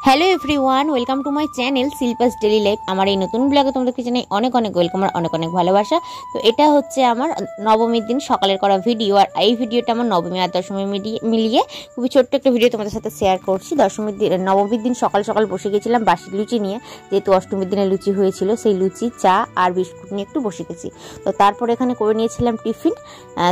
Hello everyone, welcome to my channel Shilpa's daily life. আমার এই নতুন ব্লগে তোমাদেরকে জানাই অনেক অনেক ওয়েলকাম আর অনেক অনেক ভালোবাসা। তো এটা হচ্ছে আমার নবমীর দিন সকালের করা ভিডিও, আর এই ভিডিওটা আমার নবমী আর দশমী মিলিয়ে খুবই ছোট্ট একটা ভিডিও তোমাদের সাথে শেয়ার করছি। নবমীর দিন সকাল সকাল বসে গেছিলাম বাসি লুচি নিয়ে, যেহেতু অষ্টমীর দিনে লুচি হয়েছিল, সেই লুচি চা আর বিস্কুট নিয়ে একটু বসে গেছি। তো তারপরে এখানে করে নিয়েছিলাম টিফিন।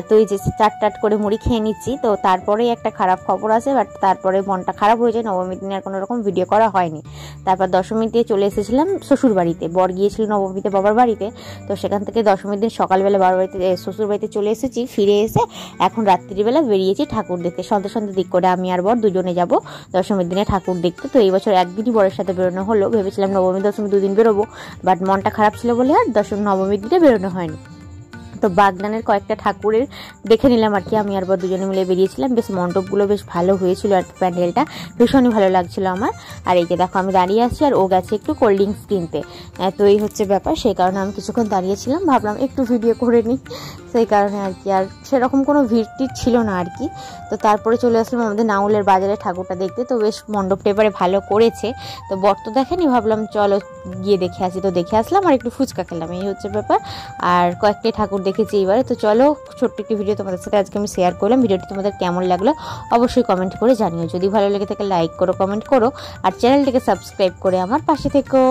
তো এই যে চাট করে মুড়ি খেয়ে নিচ্ছি। তো তারপরে একটা খারাপ খবর আছে, বাট তারপরে মনটা খারাপ হয়ে যায়, নবমীর দিনে আর কোনো রকম ভিডিও করা হয়নি। তারপর দশমীতে চলে এসেছিলাম শ্বশুর বাড়িতে, বর গিয়েছিল নবমীতে বাবার বাড়িতে। তো সেখান থেকে দশমীর দিন সকালবেলা বাবার বাড়িতে শ্বশুর বাড়িতে চলে এসেছি। ফিরে এসে এখন রাত্রিবেলা বেরিয়েছি ঠাকুর দেখতে। সন্ধ্যে দিক করে আমি আর বর দুজনে যাব দশমীর দিনে ঠাকুর দেখতে। তো এই বছর একদিনই বরের সাথে বেরোনো হলো, ভেবেছিলাম নবমী দশমী দুদিন বেরোবো, বাট মনটা খারাপ ছিল বলে আর নবমীর দিনে বেরোনো হয়নি। তো বাগদানের কয়েকটা ঠাকুরের দেখে নিলাম আর কি, আমি আর বর দুজনে মিলে বেরিয়েছিলাম। বেশ মণ্ডপগুলো বেশ ভালো হয়েছিল আর প্যান্ডেলটা ভীষণই ভালো লাগছিল আমার। আর এই যে দেখো আমি দাঁড়িয়ে আছি আর ও গেছে একটু কোল্ড ড্রিঙ্কস কিনতে। তো এই হচ্ছে ব্যাপার, সেই কারণে আমি কিছুক্ষণ দাঁড়িয়েছিলাম, ভাবলাম একটু ভিডিও করে নিই, সেই কারণে আর কি। আর সেরকম কোনো ভিড় ছিল না আর কি। তো তারপরে চলে আসলাম আমাদের নাউলের বাজারে ঠাকুরটা দেখতে। তো বেশ মণ্ডপটা এবারে ভালো করেছে। তো বর তো দেখেনি, ভাবলাম চলো গিয়ে দেখে আসি। তো দেখে আসলাম আর একটু ফুচকা খেলাম, এই হচ্ছে ব্যাপার। আর কয়েকটি ঠাকুর দেখেছি এবারে। তো চলো ছোট্ট একটি ভিডিও তোমাদের সাথে আজকে আমি শেয়ার করলাম। ভিডিওটি তোমাদের কেমন লাগলো অবশ্যই কমেন্ট করে জানিও। যদি ভালো লেগে থাকে লাইক করো, কমেন্ট করো, আর চ্যানেলটিকে সাবস্ক্রাইব করে আমার পাশে থেকো।